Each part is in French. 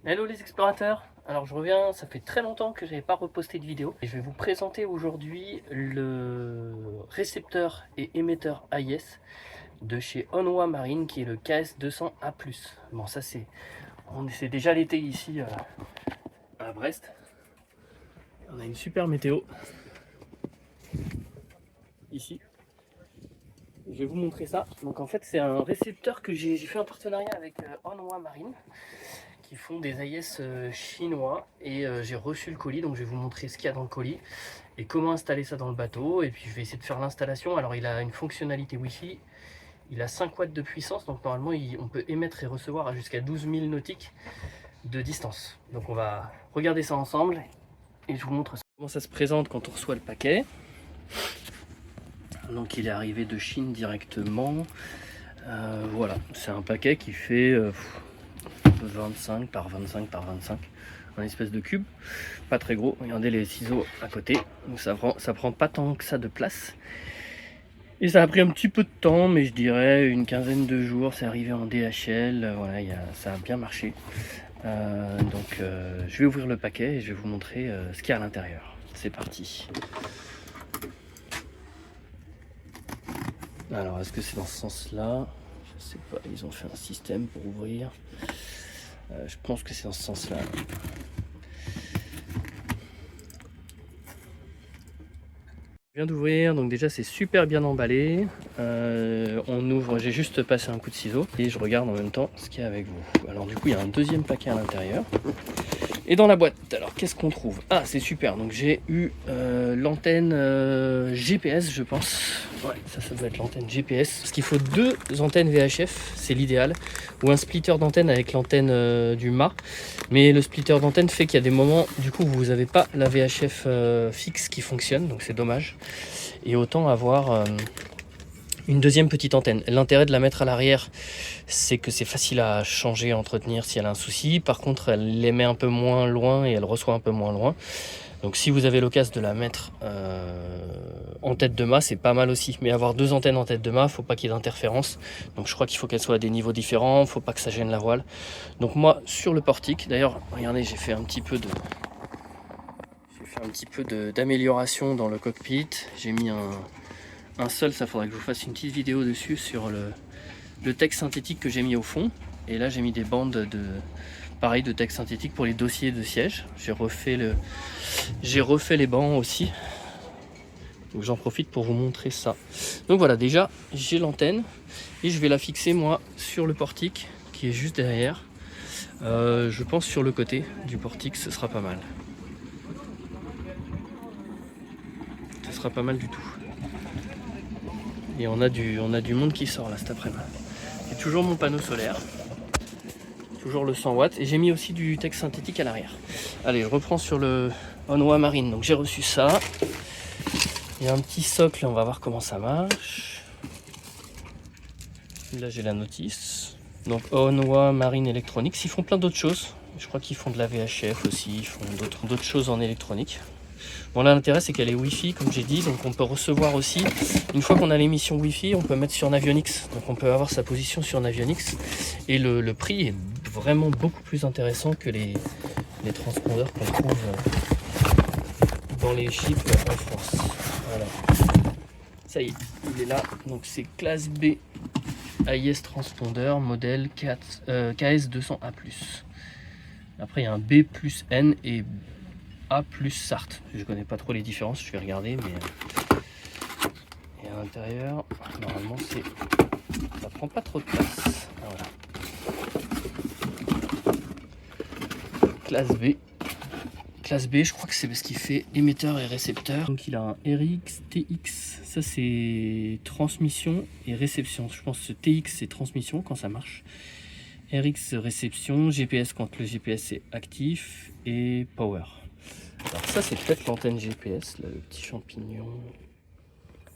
Hello les explorateurs. Alors je reviens, ça fait très longtemps que j'avais pas reposté de vidéo et je vais vous présenter aujourd'hui le récepteur et émetteur AIS de chez Onwa Marine qui est le KS200A+. Bon ça c'est déjà l'été ici à Brest. On a une super météo ici. Je vais vous montrer ça. Donc en fait c'est un récepteur que j'ai fait un partenariat avec Onwa Marine qui font des AIS chinois et j'ai reçu le colis, donc je vais vous montrer ce qu'il y a dans le colis et comment installer ça dans le bateau, et puis je vais essayer de faire l'installation. Alors il a une fonctionnalité Wi-Fi, il a 5 watts de puissance, donc normalement on peut émettre et recevoir à jusqu'à 12 000 nautiques de distance. Donc on va regarder ça ensemble et je vous montre comment ça se présente quand on reçoit le paquet. Donc il est arrivé de Chine directement. Voilà, c'est un paquet qui fait 25 par 25 par 25, un espèce de cube, pas très gros. Regardez les ciseaux à côté, donc ça prend pas tant que ça de place. Et ça a pris un petit peu de temps, mais je dirais une quinzaine de jours. C'est arrivé en DHL, voilà, ça a bien marché. Je vais ouvrir le paquet et je vais vous montrer ce qu'il y a à l'intérieur. C'est parti. Alors, est-ce que c'est dans ce sens-là? Je sais pas, ils ont fait un système pour ouvrir. Je pense que c'est dans ce sens-là. Je viens d'ouvrir, donc déjà c'est super bien emballé. On ouvre, j'ai juste passé un coup de ciseau et je regarde en même temps ce qu'il y a avec vous. Alors du coup il y a un deuxième paquet à l'intérieur. Et dans la boîte, alors qu'est-ce qu'on trouve? Ah, c'est super, donc j'ai eu l'antenne GPS, je pense. Ouais, ça doit être l'antenne GPS. Parce qu'il faut deux antennes VHF, c'est l'idéal. Ou un splitter d'antenne avec l'antenne du mât. Mais le splitter d'antenne fait qu'il y a des moments, du coup, vous n'avez pas la VHF fixe qui fonctionne, donc c'est dommage. Et autant avoir une deuxième petite antenne. L'intérêt de la mettre à l'arrière, c'est que c'est facile à changer, à entretenir si elle a un souci. Par contre, elle l'émet un peu moins loin et elle reçoit un peu moins loin. Donc si vous avez l'occasion de la mettre en tête de mât, c'est pas mal aussi. Mais avoir deux antennes en tête de mât, faut pas qu'il y ait d'interférence. Donc je crois qu'il faut qu'elles soient à des niveaux différents, faut pas que ça gêne la voile. Donc moi, sur le portique, d'ailleurs, regardez, j'ai fait un petit peu d'amélioration dans le cockpit. J'ai mis un seul, ça faudrait que je vous fasse une petite vidéo dessus sur le texte synthétique que j'ai mis au fond. Et là j'ai mis des bandes de texte synthétique pour les dossiers de siège. J'ai refait les bancs aussi. Donc j'en profite pour vous montrer ça. Donc voilà, déjà j'ai l'antenne et je vais la fixer moi sur le portique qui est juste derrière. Je pense sur le côté du portique, ce sera pas mal. Ce sera pas mal du tout. Et on a du monde qui sort là cet après-midi. J'ai toujours mon panneau solaire, toujours le 100 watts, et j'ai mis aussi du texte synthétique à l'arrière. Allez, je reprends sur le Onwa Marine. Donc j'ai reçu ça. Il y a un petit socle, on va voir comment ça marche. Là j'ai la notice. Donc Onwa Marine Electronics, ils font plein d'autres choses. Je crois qu'ils font de la VHF aussi, ils font d'autres choses en électronique. Bon là l'intérêt c'est qu'elle est Wi-Fi comme j'ai dit, donc on peut recevoir aussi, une fois qu'on a l'émission Wi-Fi, on peut mettre sur Navionics, donc on peut avoir sa position sur Navionics, et le prix est vraiment beaucoup plus intéressant que les transpondeurs qu'on trouve dans les chips en France. Voilà. Ça y est, il est là, donc c'est classe B AIS transpondeur modèle KS200A+. Après il y a un B plus N et A plus Sartre. Je connais pas trop les différences, je vais regarder, mais et à l'intérieur, normalement ça prend pas trop de place. Voilà. Classe B. Classe B, je crois que c'est parce qu'il fait émetteur et récepteur. Donc il a un RX, TX, ça c'est transmission et réception. Je pense que TX c'est transmission quand ça marche. RX réception, GPS quand le GPS est actif et power. Alors ça c'est peut-être l'antenne GPS, là, le petit champignon.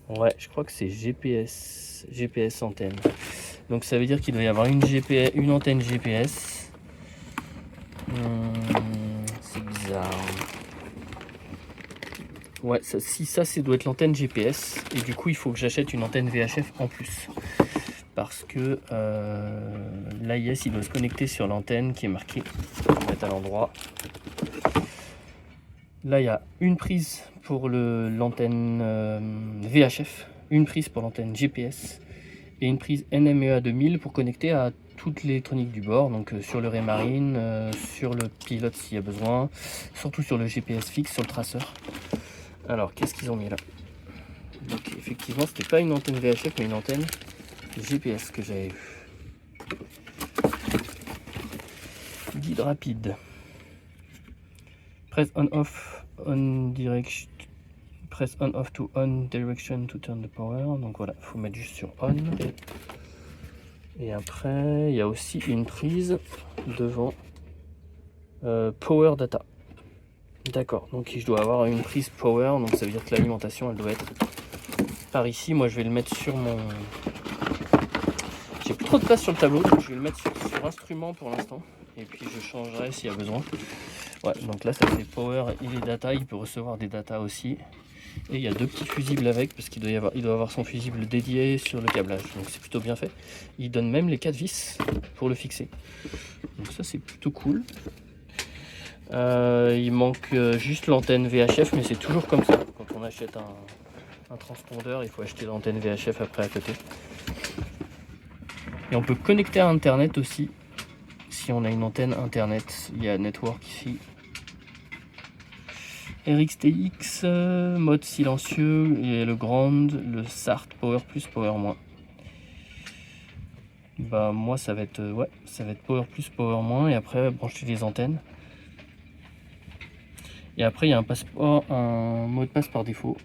Ouais, je crois que c'est GPS antenne. Donc ça veut dire qu'il doit y avoir une antenne GPS. C'est bizarre. Ouais, ça doit être l'antenne GPS. Et du coup il faut que j'achète une antenne VHF en plus. parce que l'AIS il doit se connecter sur l'antenne qui est marquée. On va mettre à l'endroit. Là il y a une prise pour l'antenne VHF, une prise pour l'antenne GPS et une prise NMEA 2000 pour connecter à toute l'électronique du bord, donc sur le Raymarine, sur le pilote s'il y a besoin, surtout sur le GPS fixe, sur le traceur. Alors qu'est-ce qu'ils ont mis là? Donc effectivement c'était pas une antenne VHF mais une antenne GPS que j'avais vu. Guide rapide. Press on off on direction. Press on off to on direction to turn the power. Donc voilà, il faut mettre juste sur on. Et après, il y a aussi une prise devant power data. D'accord, donc je dois avoir une prise power, donc ça veut dire que l'alimentation elle doit être par ici. Moi je vais le mettre sur mon... J'ai plus trop de place sur le tableau, donc je vais le mettre sur instrument pour l'instant. Et puis je changerai s'il y a besoin. Ouais, donc là ça fait power et les data, il peut recevoir des data aussi. Et il y a deux petits fusibles avec, parce qu'il doit avoir son fusible dédié sur le câblage. Donc c'est plutôt bien fait. Il donne même les 4 vis pour le fixer. Donc ça c'est plutôt cool. Il manque juste l'antenne VHF, mais c'est toujours comme ça. Quand on achète un transpondeur, il faut acheter l'antenne VHF après à côté. Et on peut connecter à internet aussi. Si on a une antenne internet, il y a network ici. RxTX, mode silencieux, et le Grand, le SART, Power plus, Power moins. Bah moi ça va être ouais, ça va être Power plus, Power moins, et après brancher les antennes. Et après il y a un mot de passe par défaut.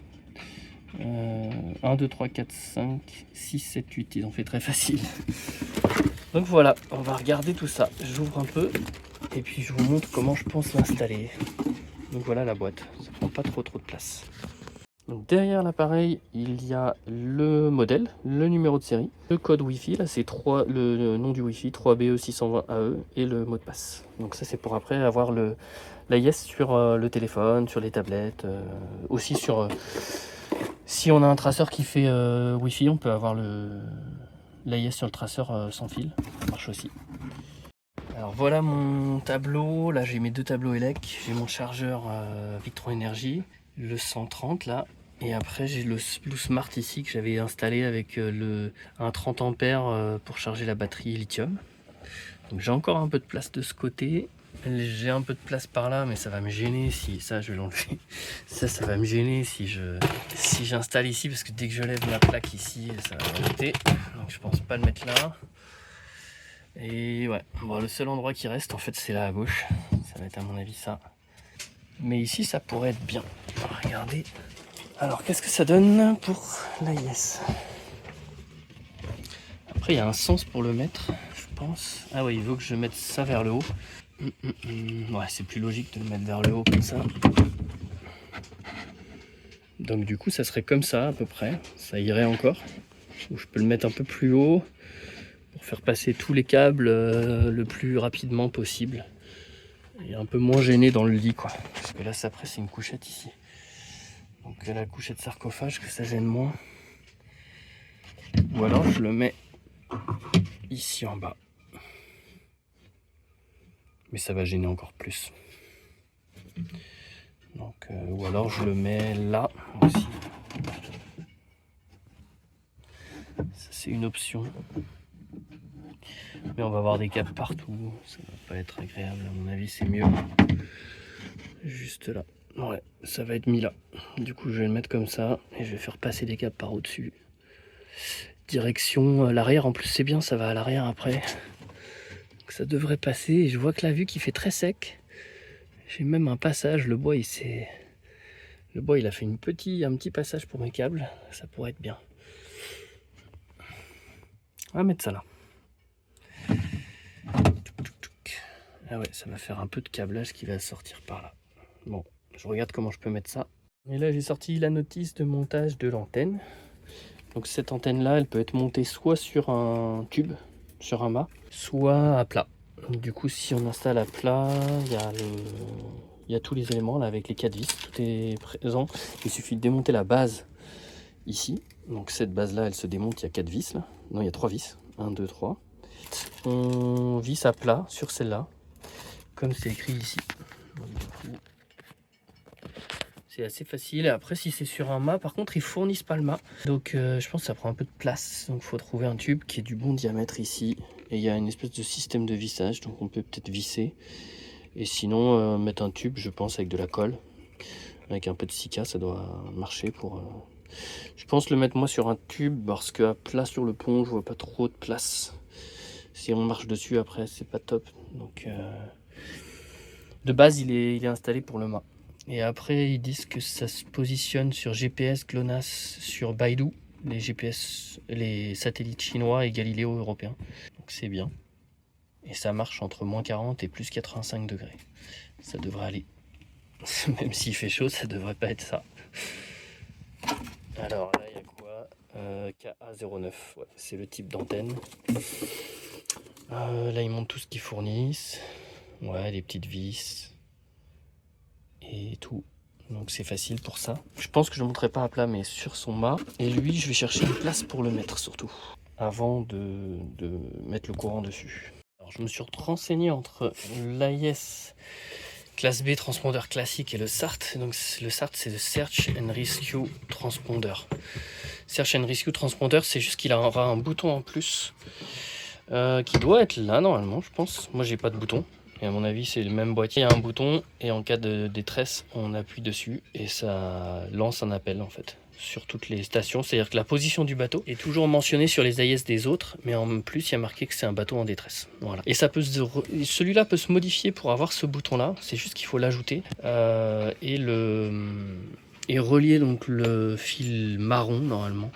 1, 2, 3, 4, 5, 6, 7, 8, ils ont fait très facile. Donc voilà, on va regarder tout ça. J'ouvre un peu et puis je vous montre comment je pense l'installer. Donc voilà la boîte, ça prend pas trop de place. Donc derrière l'appareil, il y a le modèle, le numéro de série, le code Wi-Fi, là c'est le nom du Wi-Fi, 3BE620AE et le mot de passe. Donc ça c'est pour après avoir l'AIS sur le téléphone, sur les tablettes, aussi sur... si on a un traceur qui fait Wi-Fi, on peut avoir l'AIS sur le traceur sans fil, ça marche aussi. Alors voilà mon tableau, là j'ai mes deux tableaux ELEC, j'ai mon chargeur Victron Energy, le 130 là, et après j'ai le Blue Smart ici que j'avais installé avec un 30 ampères pour charger la batterie lithium. Donc j'ai encore un peu de place de ce côté, j'ai un peu de place par là mais ça va me gêner si, ça je vais l'enlever, ça va me gêner si j'installe ici parce que dès que je lève la plaque ici ça va monter, donc je pense pas le mettre là. Et ouais, bon, le seul endroit qui reste en fait c'est là à gauche, ça va être à mon avis ça. Mais ici ça pourrait être bien. Regardez. Alors qu'est-ce que ça donne pour l'AIS? Après il y a un sens pour le mettre, je pense. Ah ouais, il veut que je mette ça vers le haut. Ouais, c'est plus logique de le mettre vers le haut comme ça. Donc du coup ça serait comme ça à peu près, ça irait encore. Ou je peux le mettre un peu plus haut pour faire passer tous les câbles le plus rapidement possible et un peu moins gêné dans le lit quoi, parce que là après c'est une couchette ici, donc la couchette sarcophage que ça gêne moins, ou alors je le mets ici en bas, mais ça va gêner encore plus, donc ou alors je le mets là aussi, ça c'est une option. Mais on va avoir des câbles partout, ça va pas être agréable, à mon avis c'est mieux juste là. Ouais, ça va être mis là. Du coup je vais le mettre comme ça et je vais faire passer des câbles par au-dessus. Direction l'arrière, en plus c'est bien, ça va à l'arrière après. Donc ça devrait passer, et je vois que la vue qui fait très sec. J'ai même un passage, le bois il a fait un petit passage pour mes câbles, ça pourrait être bien. On va mettre ça là. Ah ouais, ça va faire un peu de câblage qui va sortir par là. Bon, je regarde comment je peux mettre ça. Et là, j'ai sorti la notice de montage de l'antenne. Donc cette antenne-là, elle peut être montée soit sur un tube, sur un mât, soit à plat. Du coup, si on installe à plat, il y a tous les éléments là avec les 4 vis, tout est présent. Il suffit de démonter la base ici. Donc cette base-là, elle se démonte, il y a 4 vis là. Non, il y a 3 vis. 1, 2, 3. On visse à plat sur celle-là, comme c'est écrit ici. Donc, du coup, c'est assez facile. Après, si c'est sur un mât, par contre, ils fournissent pas le mât. Donc, je pense que ça prend un peu de place. Donc, il faut trouver un tube qui est du bon diamètre ici. Et il y a une espèce de système de vissage. Donc, on peut peut-être visser. Et sinon, mettre un tube, je pense, avec de la colle. Avec un peu de silica, ça doit marcher pour... Je pense le mettre moi sur un tube parce qu'à plat sur le pont, je vois pas trop de place. Si on marche dessus après, c'est pas top. Donc, de base, il est installé pour le mât. Et après, ils disent que ça se positionne sur GPS, GLONASS, sur Baidu, les GPS, les satellites chinois et Galileo européens. Donc c'est bien. Et ça marche entre moins 40 et plus 85 degrés. Ça devrait aller. Même s'il fait chaud, ça devrait pas être ça. Alors là, il y a quoi KA09, ouais, c'est le type d'antenne. Là, ils montrent tout ce qu'ils fournissent. Ouais, des petites vis. Et tout. Donc c'est facile pour ça. Je pense que je ne monterai pas à plat, mais sur son mât. Et lui, je vais chercher une place pour le mettre surtout. Avant de mettre le courant dessus. Alors je me suis renseigné entre l'AIS classe B transpondeur classique et le SART. Donc le SART, c'est le Search and Rescue Transponder. Search and Rescue Transponder, c'est juste qu'il aura un bouton en plus qui doit être là normalement, je pense. Moi, j'ai pas de bouton. Et à mon avis, c'est le même boîtier. Il y a un bouton et en cas de détresse, on appuie dessus et ça lance un appel en fait sur toutes les stations. C'est-à-dire que la position du bateau est toujours mentionnée sur les AIS des autres, mais en plus, il y a marqué que c'est un bateau en détresse. Voilà. Et ça peut celui-là peut se modifier pour avoir ce bouton-là. C'est juste qu'il faut l'ajouter et relier donc le fil marron normalement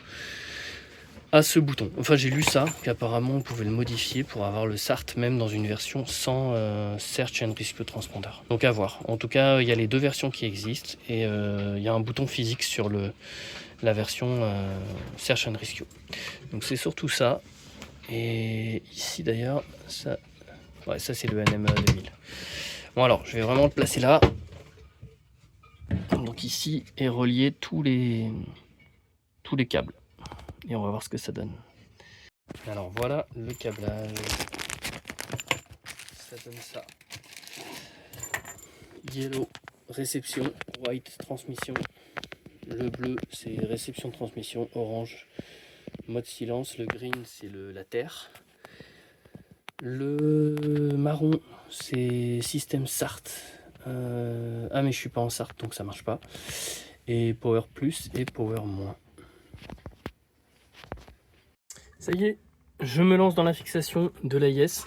à ce bouton. Enfin, j'ai lu ça, qu'apparemment on pouvait le modifier pour avoir le SART même dans une version sans Search and Rescue Transponder. Donc à voir. En tout cas, il y a les deux versions qui existent et il y a un bouton physique sur la version Search and Rescue. Donc c'est surtout ça. Et ici d'ailleurs, ça c'est le NMEA 2000. Bon alors, je vais vraiment le placer là. Donc ici est relié tous les câbles. Et on va voir ce que ça donne. Alors voilà le câblage. Ça donne ça. Yellow, réception. White, transmission. Le bleu, c'est réception, transmission. Orange, mode silence. Le green, c'est la terre. Le marron, c'est système SART. Ah mais je suis pas en SART, donc ça marche pas. Et Power Plus et Power Moins. Ça y est, je me lance dans la fixation de l'AIS.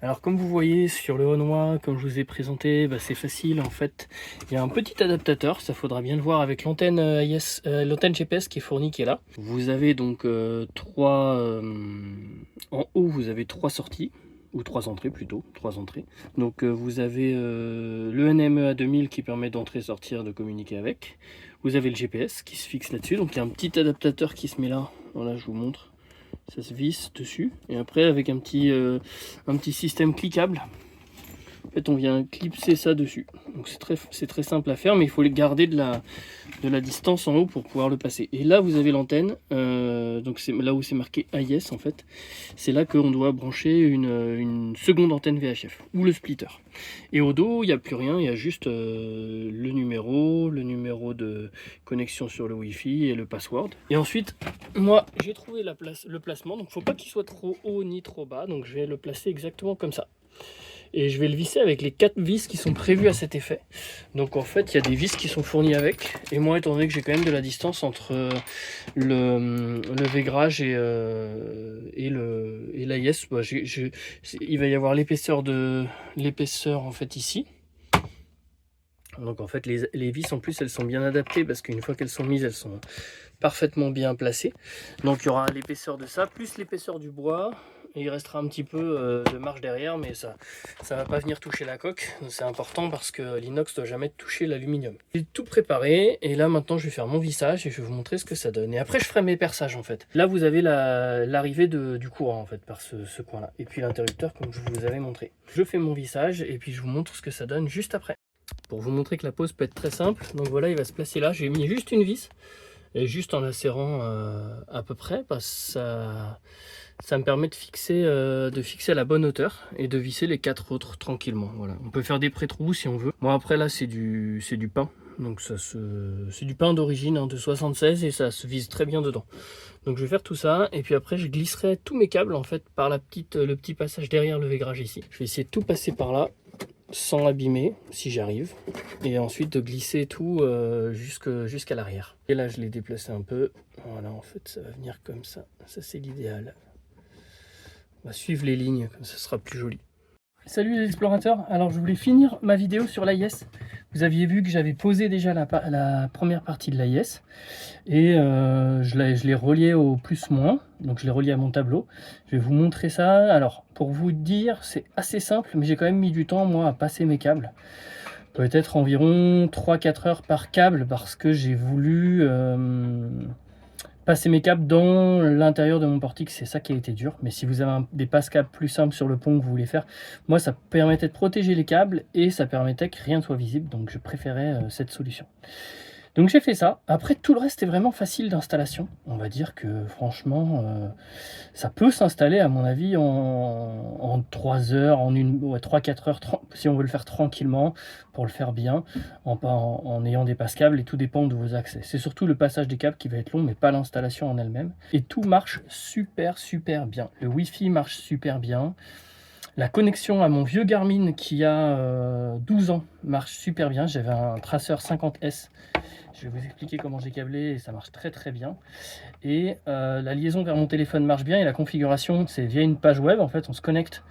Alors comme vous voyez sur le Renoir, comme je vous ai présenté, c'est facile en fait. Il y a un petit adaptateur, ça faudra bien le voir avec l'antenne AIS, l'antenne GPS qui est fournie, qui est là. Vous avez donc en haut vous avez 3 sorties, ou 3 entrées plutôt, 3 entrées. Donc vous avez le NMEA 2000 qui permet d'entrer et sortir, de communiquer avec. Vous avez le GPS qui se fixe là-dessus, donc il y a un petit adaptateur qui se met là. Voilà, je vous montre. Ça se visse dessus et après avec un petit système cliquable, en fait on vient clipser ça dessus. Donc c'est très simple à faire, mais il faut garder de la distance en haut pour pouvoir le passer. Et là vous avez l'antenne, donc c'est là où c'est marqué AIS en fait, c'est là qu'on doit brancher une seconde antenne VHF ou le splitter. Et au dos il n'y a plus rien, il y a juste le numéro de connexion sur le Wi-Fi et le password. Et ensuite moi j'ai trouvé le placement, donc il ne faut pas qu'il soit trop haut ni trop bas, donc je vais le placer exactement comme ça. Et je vais le visser avec les 4 vis qui sont prévues à cet effet. Donc en fait il y a des vis qui sont fournies avec. Et moi, étant donné que j'ai quand même de la distance entre le vaigrage et l'AIS, il va y avoir l'épaisseur en fait ici. Donc en fait les vis en plus elles sont bien adaptées parce qu'une fois qu'elles sont mises, elles sont parfaitement bien placées. Donc il y aura l'épaisseur de ça plus l'épaisseur du bois. Et il restera un petit peu de marge derrière, mais ça va pas venir toucher la coque. C'est important parce que l'inox doit jamais toucher l'aluminium. J'ai tout préparé et là maintenant je vais faire mon vissage et je vais vous montrer ce que ça donne. Et après je ferai mes perçages en fait. Là vous avez l'arrivée du courant en fait par ce coin là. Et puis l'interrupteur comme je vous avais montré. Je fais mon vissage et puis je vous montre ce que ça donne juste après. Pour vous montrer que la pose peut être très simple. Donc voilà, il va se placer là. J'ai mis juste une vis. Et juste en la serrant à peu près, ça me permet de fixer la bonne hauteur et de visser les 4 autres tranquillement. Voilà. On peut faire des pré-trous si on veut. Moi après là c'est du pain. Donc c'est du pain d'origine hein, de 76 et ça se vise très bien dedans. Donc je vais faire tout ça et puis après je glisserai tous mes câbles en fait par le petit passage derrière le vaigrage ici. Je vais essayer de tout passer par là sans abîmer si j'arrive et ensuite de glisser tout jusqu'à l'arrière. Et là je l'ai déplacé un peu. Voilà, en fait ça va venir comme ça. Ça c'est l'idéal. On va suivre les lignes comme ça sera plus joli. Salut les explorateurs, alors je voulais finir ma vidéo sur l'AIS. Vous aviez vu que j'avais posé déjà la première partie de l'AIS et je l'ai relié au plus-moins, donc je l'ai relié à mon tableau. Je vais vous montrer ça. Alors pour vous dire, c'est assez simple, mais j'ai quand même mis du temps moi à passer mes câbles. Peut-être environ 3-4 heures par câble parce que j'ai voulu passer mes câbles dans l'intérieur de mon portique, c'est ça qui a été dur. Mais si vous avez des passe-câbles plus simples sur le pont que vous voulez faire, moi ça permettait de protéger les câbles et ça permettait que rien ne soit visible. Donc je préférais cette solution. Donc j'ai fait ça. Après tout le reste est vraiment facile d'installation. On va dire que franchement ça peut s'installer à mon avis en 3 heures, en 3-4 heures, si on veut le faire tranquillement, pour le faire bien, en ayant des passe-câbles, et tout dépend de vos accès. C'est surtout le passage des câbles qui va être long, mais pas l'installation en elle-même. Et tout marche super bien. Le Wi-Fi marche super bien. La connexion à mon vieux Garmin qui a 12 ans marche super bien. J'avais un Tracer 50S. Je vais vous expliquer comment j'ai câblé et ça marche très bien. Et la liaison vers mon téléphone marche bien et la configuration, c'est via une page web. En fait, on se connecte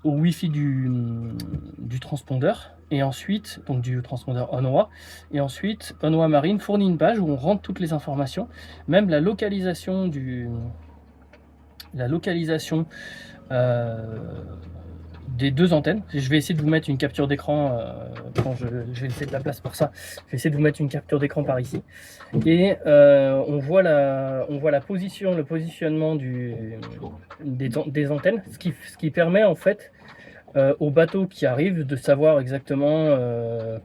au Wi-Fi du transpondeur et ensuite, donc du transpondeur Onwa. Et ensuite, Onwa Marine fournit une page où on rentre toutes les informations, même la localisation des 2 antennes. Je vais essayer de vous mettre une capture d'écran quand je vais laisser de la place pour ça. Je vais essayer de vous mettre une capture d'écran par ici. Et on voit la position, le positionnement des antennes, ce qui permet en fait au bateau qui arrive de savoir exactement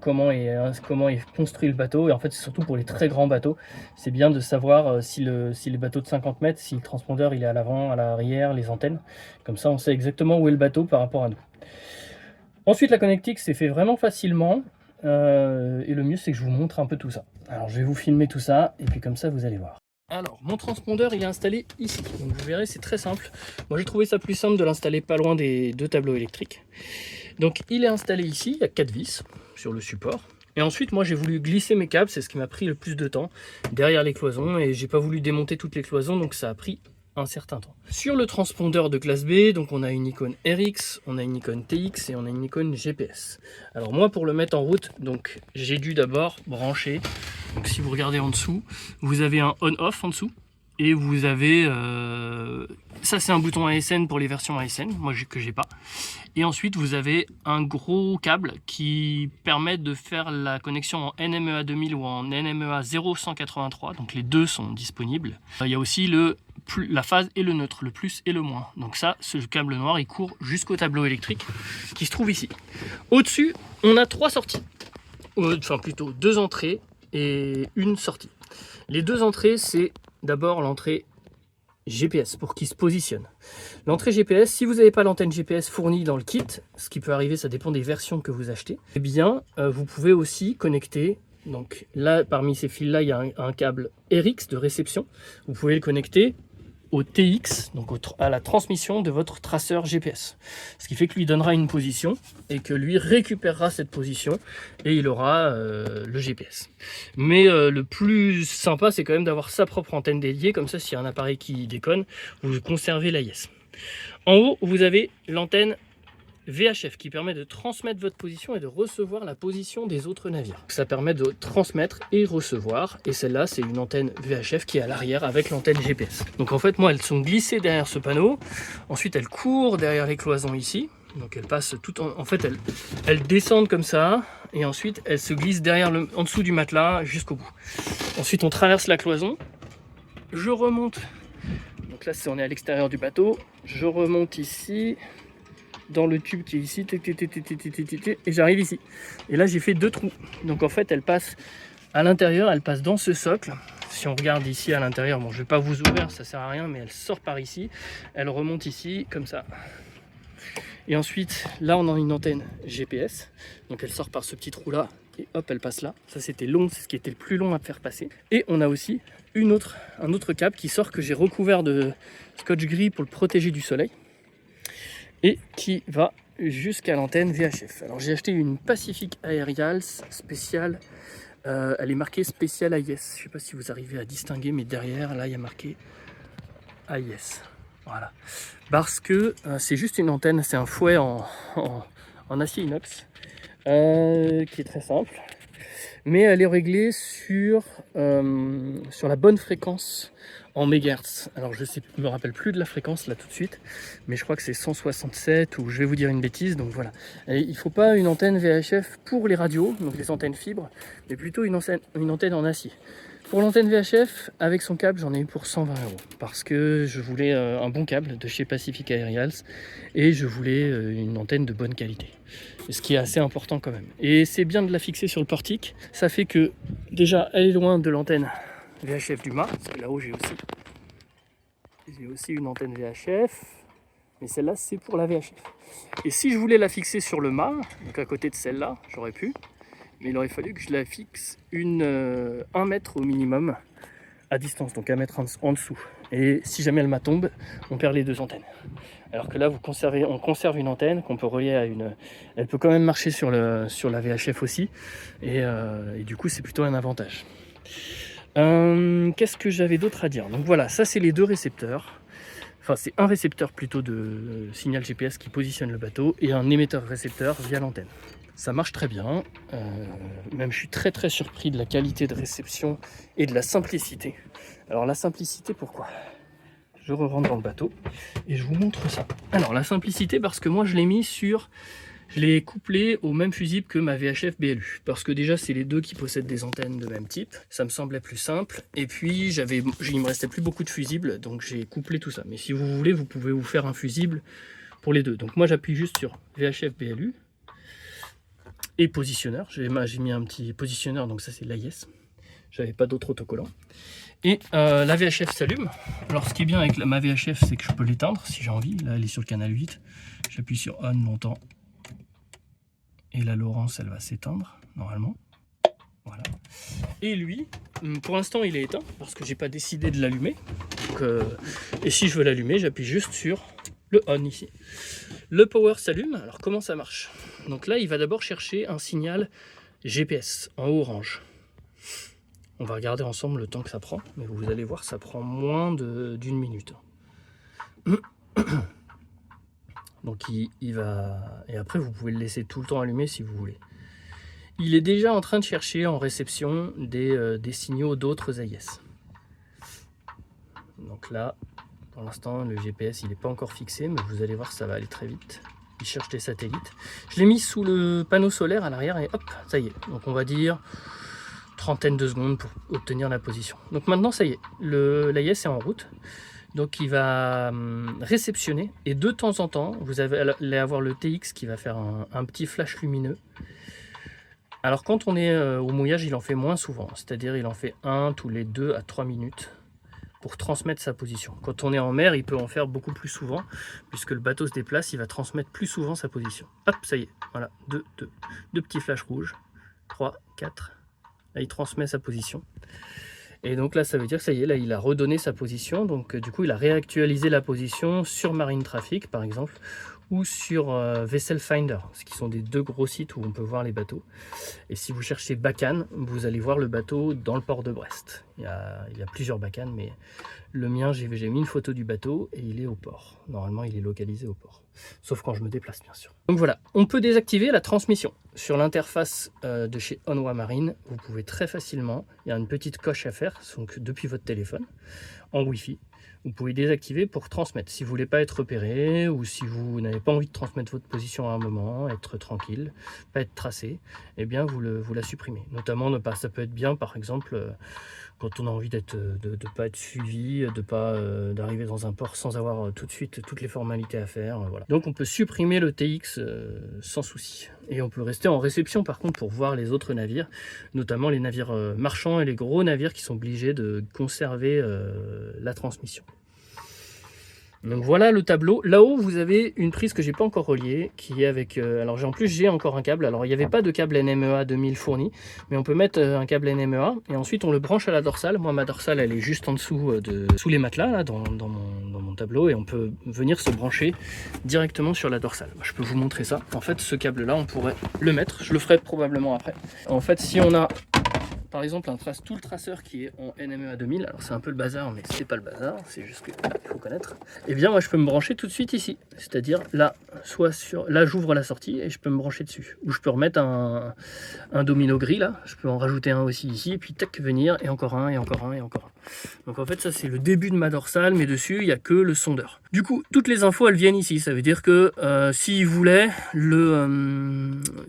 comment est construit le bateau. Et en fait c'est surtout pour les très grands bateaux, c'est bien de savoir si les bateaux de 50 mètres, si le transpondeur il est à l'avant, à l'arrière, les antennes, comme ça on sait exactement où est le bateau par rapport à nous. Ensuite la connectique c'est fait vraiment facilement et le mieux c'est que je vous montre un peu tout ça. Alors je vais vous filmer tout ça et puis comme ça vous allez voir. Alors, mon transpondeur, il est installé ici. Donc, vous verrez, c'est très simple. Moi, j'ai trouvé ça plus simple de l'installer pas loin des 2 tableaux électriques. Donc, il est installé ici. Il y a 4 vis sur le support. Et ensuite, moi, j'ai voulu glisser mes câbles. C'est ce qui m'a pris le plus de temps derrière les cloisons. Et j'ai pas voulu démonter toutes les cloisons. Donc, ça a pris un certain temps. Sur le transpondeur de classe B, donc on a une icône RX, on a une icône TX et on a une icône GPS. Alors moi pour le mettre en route, donc j'ai dû d'abord brancher. Donc si vous regardez en dessous, vous avez un on-off en dessous et vous avez ça c'est un bouton ASN pour les versions ASN, moi que j'ai pas. Et ensuite vous avez un gros câble qui permet de faire la connexion en NMEA 2000 ou en NMEA 0183, donc les deux sont disponibles. Il y a aussi la phase et le neutre, le plus et le moins. Donc ça, ce câble noir, il court jusqu'au tableau électrique qui se trouve ici. Au-dessus, on a 3 sorties, enfin plutôt 2 entrées et une sortie. Les 2 entrées, c'est d'abord l'entrée GPS pour qu'il se positionne. L'entrée GPS, si vous n'avez pas l'antenne GPS fournie dans le kit, ce qui peut arriver, ça dépend des versions que vous achetez, eh bien vous pouvez aussi connecter. Donc là, parmi ces fils là, il y a un câble RX de réception. Vous pouvez le connecter au TX, donc à la transmission de votre traceur GPS. Ce qui fait que lui donnera une position et que lui récupérera cette position et il aura le GPS. Mais le plus sympa, c'est quand même d'avoir sa propre antenne dédiée, comme ça s'il y a un appareil qui déconne, vous conservez l'AIS. En haut, vous avez l'antenne VHF qui permet de transmettre votre position et de recevoir la position des autres navires. Ça permet de transmettre et recevoir, et celle-là c'est une antenne VHF qui est à l'arrière avec l'antenne GPS. Donc en fait moi elles sont glissées derrière ce panneau, ensuite elles courent derrière les cloisons ici, donc elles passent tout en fait elles descendent comme ça, et ensuite elles se glissent derrière en dessous du matelas jusqu'au bout. Ensuite on traverse la cloison, je remonte, donc là on est à l'extérieur du bateau, je remonte ici, dans le tube qui est ici, et j'arrive ici. Et là j'ai fait 2 trous. Donc en fait elle passe À l'intérieur, elle passe dans ce socle. Si on regarde ici à l'intérieur, bon, je ne vais pas vous ouvrir, ça sert à rien, mais elle sort par ici. Elle remonte ici, comme ça. Et ensuite, là, on a une antenne GPS. Donc, elle sort par ce petit trou-là. Et hop, elle passe là. Ça, c'était long, c'est ce qui était le plus long à faire passer. Et on a aussi un autre câble qui sort que j'ai recouvert de scotch gris pour le protéger du soleil. Et qui va jusqu'à l'antenne VHF. Alors, j'ai acheté une Pacific Aerials spéciale. Elle est marquée spécial AIS. Je ne sais pas si vous arrivez à distinguer, mais derrière, là, il y a marqué AIS. Voilà. Parce que c'est juste une antenne, c'est un fouet en acier inox qui est très simple. Mais elle est réglée sur la bonne fréquence en mégahertz. Alors je ne me rappelle plus de la fréquence là tout de suite, mais je crois que c'est 167 ou je vais vous dire une bêtise. Donc voilà. Et il ne faut pas une antenne VHF pour les radios, donc les antennes fibres, mais plutôt une antenne en acier. Pour l'antenne VHF, avec son câble, j'en ai eu pour 120 € parce que je voulais un bon câble de chez Pacific Aerials et je voulais une antenne de bonne qualité. Ce qui est assez important quand même. Et c'est bien de la fixer sur le portique. Ça fait que déjà, elle est loin de l'antenne VHF du mât, parce que là-haut j'ai aussi une antenne VHF, mais celle-là c'est pour la VHF. Et si je voulais la fixer sur le mât, donc à côté de celle-là, j'aurais pu. Mais il aurait fallu que je la fixe 1 mètre au minimum à distance, donc 1 mètre en dessous. Et si jamais le mât tombe, on perd les deux antennes. Alors que là, on conserve une antenne qu'on peut relier à une... Elle peut quand même marcher sur la VHF aussi. Et du coup, c'est plutôt un avantage. Qu'est-ce que j'avais d'autre à dire? Donc voilà, ça c'est les deux récepteurs. Enfin, c'est un récepteur plutôt de signal GPS qui positionne le bateau et un émetteur-récepteur via l'antenne. Ça marche très bien, même je suis très très surpris de la qualité de réception et de la simplicité. Alors la simplicité, pourquoi? Je rentre dans le bateau et je vous montre ça. Alors la simplicité parce que moi je l'ai couplé au même fusible que ma VHF BLU. Parce que déjà c'est les deux qui possèdent des antennes de même type, ça me semblait plus simple. Et puis il me restait plus beaucoup de fusibles, donc j'ai couplé tout ça. Mais si vous voulez, vous pouvez vous faire un fusible pour les deux. Donc moi j'appuie juste sur VHF BLU. Et positionneur, j'ai mis un petit positionneur, donc ça c'est l'AIS, j'avais pas d'autre autocollant. Et la VHF s'allume. Alors ce qui est bien avec ma VHF, c'est que je peux l'éteindre si j'ai envie. Là elle est sur le canal 8, j'appuie sur on longtemps et la Laurence elle va s'éteindre normalement. Voilà. Et lui, pour l'instant il est éteint parce que j'ai pas décidé de l'allumer. Et si je veux l'allumer, j'appuie juste sur le on ici. Le power s'allume. Alors comment ça marche? Donc là, il va d'abord chercher un signal GPS en orange. On va regarder ensemble le temps que ça prend, mais vous allez voir, ça prend moins d'une minute. Donc il va... Et après, vous pouvez le laisser tout le temps allumé si vous voulez. Il est déjà en train de chercher en réception des signaux d'autres AIS. Donc là, pour l'instant, le GPS il n'est pas encore fixé, mais vous allez voir, ça va aller très vite. Il cherche des satellites. Je l'ai mis sous le panneau solaire à l'arrière et hop, ça y est. Donc on va dire trentaine de secondes pour obtenir la position. Donc maintenant, ça y est, l'AIS est en route. Donc il va réceptionner et de temps en temps, vous allez avoir le TX qui va faire un petit flash lumineux. Alors quand on est au mouillage, il en fait moins souvent. C'est-à-dire il en fait 1 tous les 2 à 3 minutes. Pour transmettre sa position. Quand on est en mer, il peut en faire beaucoup plus souvent, puisque le bateau se déplace, il va transmettre plus souvent sa position. Hop, ça y est, voilà, deux petits flashs rouges, 3, 4, là il transmet sa position. Et donc là, ça veut dire que ça y est, là il a redonné sa position, donc du coup il a réactualisé la position sur Marine Traffic, par exemple, ou sur Vessel Finder, ce qui sont des deux gros sites où on peut voir les bateaux. Et si vous cherchez Bacane, vous allez voir le bateau dans le port de Brest. Il y a plusieurs Bacanes, mais le mien, j'ai mis une photo du bateau et il est au port. Normalement, il est localisé au port. Sauf quand je me déplace, bien sûr. Donc voilà, on peut désactiver la transmission. Sur l'interface de chez Onwa Marine, vous pouvez très facilement, il y a une petite coche à faire, donc depuis votre téléphone, en Wi-Fi. Vous pouvez désactiver pour transmettre. Si vous voulez pas être repéré ou si vous n'avez pas envie de transmettre votre position à un moment, être tranquille, pas être tracé, eh bien vous la supprimez. Notamment, ça peut être bien par exemple quand on a envie de pas être suivi, d'arriver dans un port sans avoir tout de suite toutes les formalités à faire. Voilà. Donc on peut supprimer le TX sans souci. Et on peut rester en réception par contre pour voir les autres navires, notamment les navires marchands et les gros navires qui sont obligés de conserver la transmission. Donc voilà le tableau. Là-haut, vous avez une prise que j'ai pas encore reliée, qui est avec... alors en plus, j'ai encore un câble. Alors il n'y avait pas de câble NMEA 2000 fourni, mais on peut mettre un câble NMEA, et ensuite on le branche à la dorsale. Moi, ma dorsale, elle est juste en dessous, sous les matelas, là, dans mon tableau, et on peut venir se brancher directement sur la dorsale. Je peux vous montrer ça. En fait, ce câble-là, on pourrait le mettre. Je le ferai probablement après. En fait, si on a... par exemple tout le traceur qui est en NMEA 2000, alors c'est un peu le bazar, mais c'est pas le bazar, c'est juste que il faut connaître. Et bien moi je peux me brancher tout de suite ici, c'est-à-dire là, là j'ouvre la sortie et je peux me brancher dessus. Ou je peux remettre un domino gris là, je peux en rajouter un aussi ici, et puis tac, venir, et encore un, et encore un, et encore un. Donc en fait ça c'est le début de ma dorsale, mais dessus il n'y a que le sondeur. Du coup, toutes les infos elles viennent ici, ça veut dire que s'il voulait,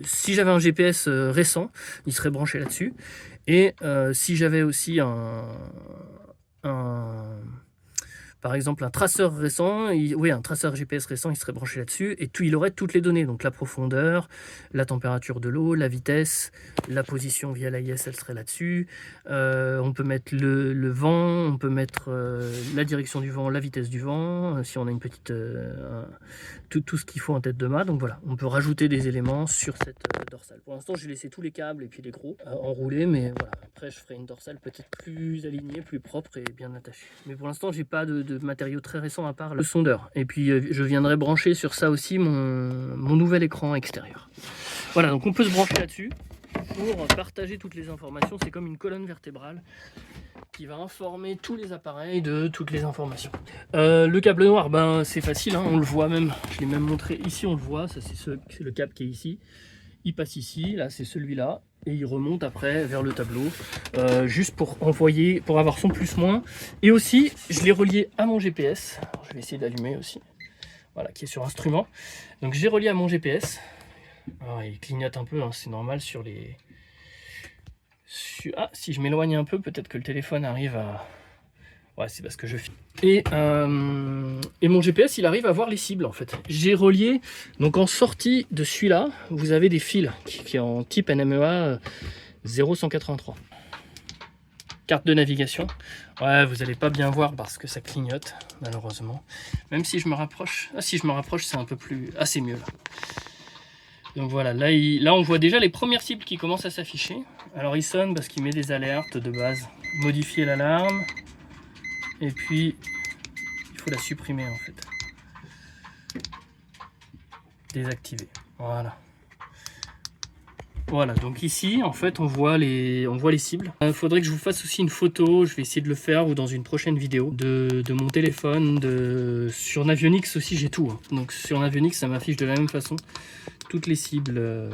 si j'avais un GPS récent, il serait branché là-dessus. Et si j'avais aussi par exemple un traceur récent, un traceur GPS récent, il serait branché là-dessus et il aurait toutes les données, donc la profondeur, la température de l'eau, la vitesse, la position via l'AIS, elle serait là-dessus. On peut mettre le vent, on peut mettre la direction du vent, la vitesse du vent, si on a une petite... tout ce qu'il faut en tête de mât. Donc voilà, on peut rajouter des éléments sur cette dorsale. Pour l'instant, j'ai laissé tous les câbles et puis les gros enroulés, mais voilà, après je ferai une dorsale peut-être plus alignée, plus propre et bien attachée. Mais pour l'instant, j'ai pas de matériaux très récents à part le sondeur. Et puis je viendrai brancher sur ça aussi mon nouvel écran extérieur. Voilà, donc on peut se brancher là-dessus pour partager toutes les informations. C'est comme une colonne vertébrale qui va informer tous les appareils de toutes les informations. Le câble noir, ben c'est facile, hein, on le voit même, je l'ai même montré ici, on le voit, ça c'est le câble qui est ici. Il passe ici, là c'est celui-là, et il remonte après vers le tableau, juste pour envoyer, pour avoir son plus-moins. Et aussi, je l'ai relié à mon GPS. Alors, je vais essayer d'allumer aussi. Voilà, qui est sur instrument. Donc j'ai relié à mon GPS. Alors, il clignote un peu, hein, c'est normal sur les... Ah, si je m'éloigne un peu, peut-être que le téléphone arrive à... Ouais, c'est parce que je filme. Et mon GPS, il arrive à voir les cibles, en fait. J'ai relié, donc en sortie de celui-là, vous avez des fils qui est en type NMEA 0183. Carte de navigation. Ouais, vous n'allez pas bien voir parce que ça clignote, malheureusement. Même si je me rapproche... Ah, si je me rapproche, c'est un peu plus... Ah, c'est mieux, là. Donc voilà, là on voit déjà les premières cibles qui commencent à s'afficher. Alors il sonne parce qu'il met des alertes de base. Modifier l'alarme. Et puis, il faut la supprimer en fait. Désactiver. Voilà. Voilà, donc ici, en fait, on voit les cibles. Il faudrait que je vous fasse aussi une photo, je vais essayer de le faire, ou dans une prochaine vidéo, de mon téléphone. Sur Navionics aussi, j'ai tout. Hein. Donc sur Navionics, ça m'affiche de la même façon toutes les cibles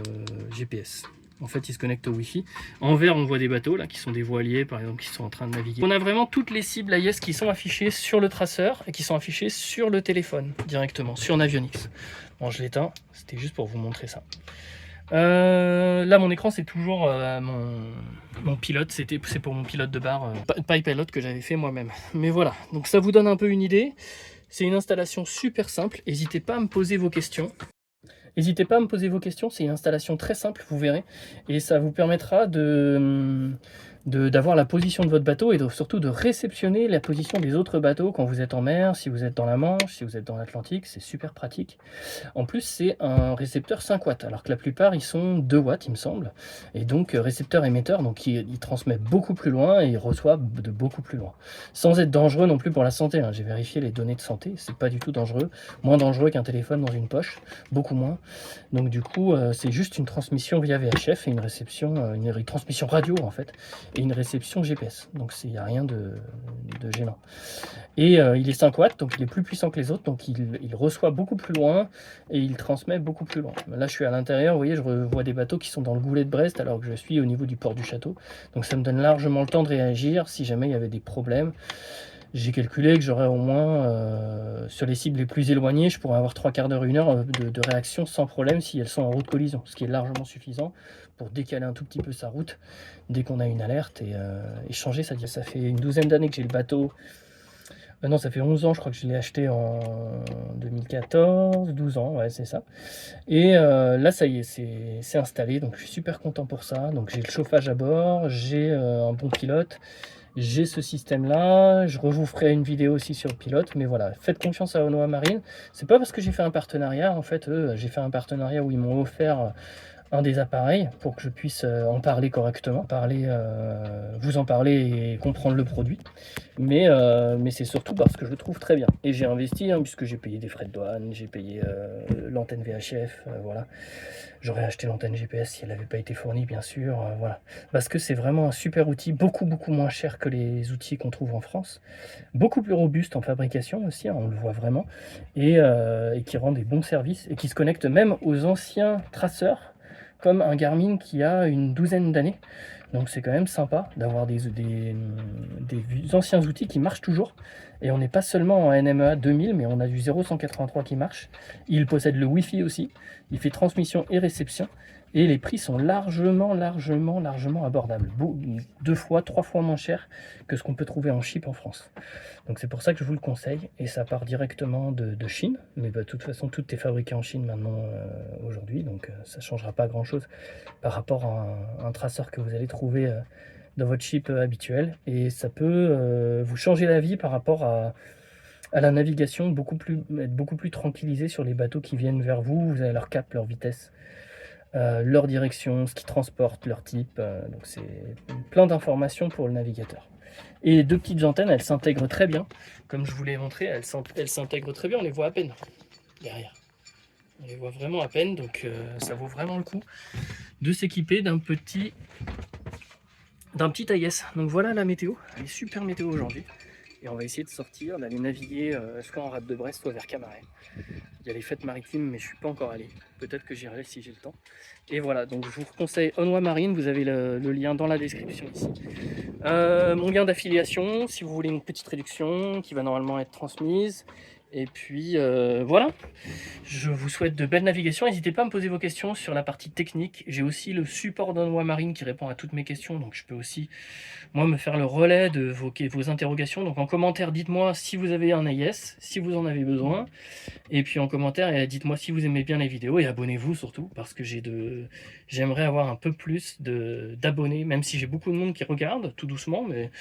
GPS. En fait, ils se connectent au Wi-Fi. En vert, on voit des bateaux, là, qui sont des voiliers, par exemple, qui sont en train de naviguer. On a vraiment toutes les cibles AIS qui sont affichées sur le traceur et qui sont affichées sur le téléphone, directement, sur Navionics. Bon, je l'éteins, c'était juste pour vous montrer ça. Là, mon écran, c'est toujours mon pilote. C'est pour mon pilote de bar, PyPilot que j'avais fait moi-même. Mais voilà, donc ça vous donne un peu une idée. C'est une installation super simple. N'hésitez pas à me poser vos questions. N'hésitez pas à me poser vos questions, c'est une installation très simple, vous verrez, et ça vous permettra d'avoir la position de votre bateau et surtout de réceptionner la position des autres bateaux quand vous êtes en mer, si vous êtes dans la Manche, si vous êtes dans l'Atlantique, c'est super pratique. En plus, c'est un récepteur 5 watts, alors que la plupart, ils sont 2 watts, il me semble, et donc récepteur émetteur, donc il transmet beaucoup plus loin et il reçoit de beaucoup plus loin. Sans être dangereux non plus pour la santé, hein. J'ai vérifié les données de santé, c'est pas du tout dangereux, moins dangereux qu'un téléphone dans une poche, beaucoup moins. Donc du coup, c'est juste une transmission via VHF et une réception, une transmission radio en fait, et une réception GPS. Donc il n'y a rien de gênant. Et il est 5 watts, donc il est plus puissant que les autres, donc il reçoit beaucoup plus loin et il transmet beaucoup plus loin. Là, je suis à l'intérieur, vous voyez, je vois des bateaux qui sont dans le goulet de Brest alors que je suis au niveau du port du château. Donc ça me donne largement le temps de réagir si jamais il y avait des problèmes. j'ai calculé que j'aurais au moins, sur les cibles les plus éloignées, je pourrais avoir 3/4 d'heure, 1 heure de réaction sans problème si elles sont en route collision, ce qui est largement suffisant pour décaler un tout petit peu sa route dès qu'on a une alerte et changer sa direction. Ça fait une douzaine d'années que j'ai le bateau. Non, ça fait 11 ans, je crois que je l'ai acheté en 2014, 12 ans, ouais, c'est ça. Et là, ça y est, c'est installé, donc je suis super content pour ça. Donc j'ai le chauffage à bord, j'ai un bon pilote, j'ai ce système-là. Je vous ferai une vidéo aussi sur le pilote, mais voilà, faites confiance à Onoa Marine. C'est pas parce que j'ai fait un partenariat, en fait, j'ai fait un partenariat où ils m'ont offert un des appareils pour que je puisse en parler correctement, vous en parler et comprendre le produit. Mais c'est surtout parce que je le trouve très bien. Et j'ai investi, hein, puisque j'ai payé des frais de douane, j'ai payé l'antenne VHF, voilà. J'aurais acheté l'antenne GPS si elle n'avait pas été fournie, bien sûr, voilà. Parce que c'est vraiment un super outil, beaucoup moins cher que les outils qu'on trouve en France. Beaucoup plus robuste en fabrication aussi, hein, on le voit vraiment. Et qui rend des bons services et qui se connecte même aux anciens traceurs, comme un Garmin qui a une douzaine d'années. Donc c'est quand même sympa d'avoir des anciens outils qui marchent toujours. Et on n'est pas seulement en NMEA 2000, mais on a du 0,183 qui marche. Il possède le Wi-Fi aussi. Il fait transmission et réception. Et les prix sont largement abordables. 2 fois, 3 fois moins cher que ce qu'on peut trouver en chip en France. Donc c'est pour ça que je vous le conseille. Et ça part directement de Chine. Mais de toute façon, tout est fabriqué en Chine maintenant aujourd'hui. Donc ça ne changera pas grand-chose par rapport à un traceur que vous allez trouver dans votre chip habituel. Et ça peut vous changer la vie par rapport à la navigation, être beaucoup plus tranquillisé sur les bateaux qui viennent vers vous. Vous avez leur cap, leur vitesse, leur direction, ce qu'ils transportent, leur type. Donc c'est plein d'informations pour le navigateur. Et les 2 petites antennes, elles s'intègrent très bien. Comme je vous l'ai montré, elles s'intègrent très bien. On les voit à peine derrière. On les voit vraiment à peine, donc ça vaut vraiment le coup de s'équiper d'un petit AIS. Donc voilà la météo, elle est super météo aujourd'hui. Et on va essayer de sortir, d'aller naviguer soit en rade de Brest, soit vers Camaret. Il y a les fêtes maritimes, mais je ne suis pas encore allé. Peut-être que j'irai si j'ai le temps. Et voilà, donc je vous conseille Onoa Marine, vous avez le lien dans la description ici. Mon lien d'affiliation, si vous voulez une petite réduction qui va normalement être transmise. Et puis voilà, je vous souhaite de belles navigations. N'hésitez pas à me poser vos questions sur la partie technique. J'ai aussi le support d'Onoa Marine qui répond à toutes mes questions, donc je peux aussi moi me faire le relais de vos interrogations. Donc en commentaire, dites-moi si vous avez un AIS, si vous en avez besoin. Et puis en commentaire, dites-moi si vous aimez bien les vidéos et abonnez-vous surtout, parce que j'aimerais avoir un peu plus d'abonnés, même si j'ai beaucoup de monde qui regarde, tout doucement, mais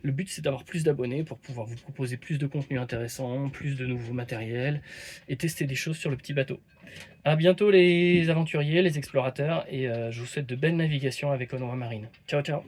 le but c'est d'avoir plus d'abonnés pour pouvoir vous proposer plus de contenu intéressant, plus de nouveaux matériels et tester des choses sur le petit bateau. A bientôt les aventuriers, les explorateurs, et je vous souhaite de belles navigations avec Onoa Marine. Ciao ciao.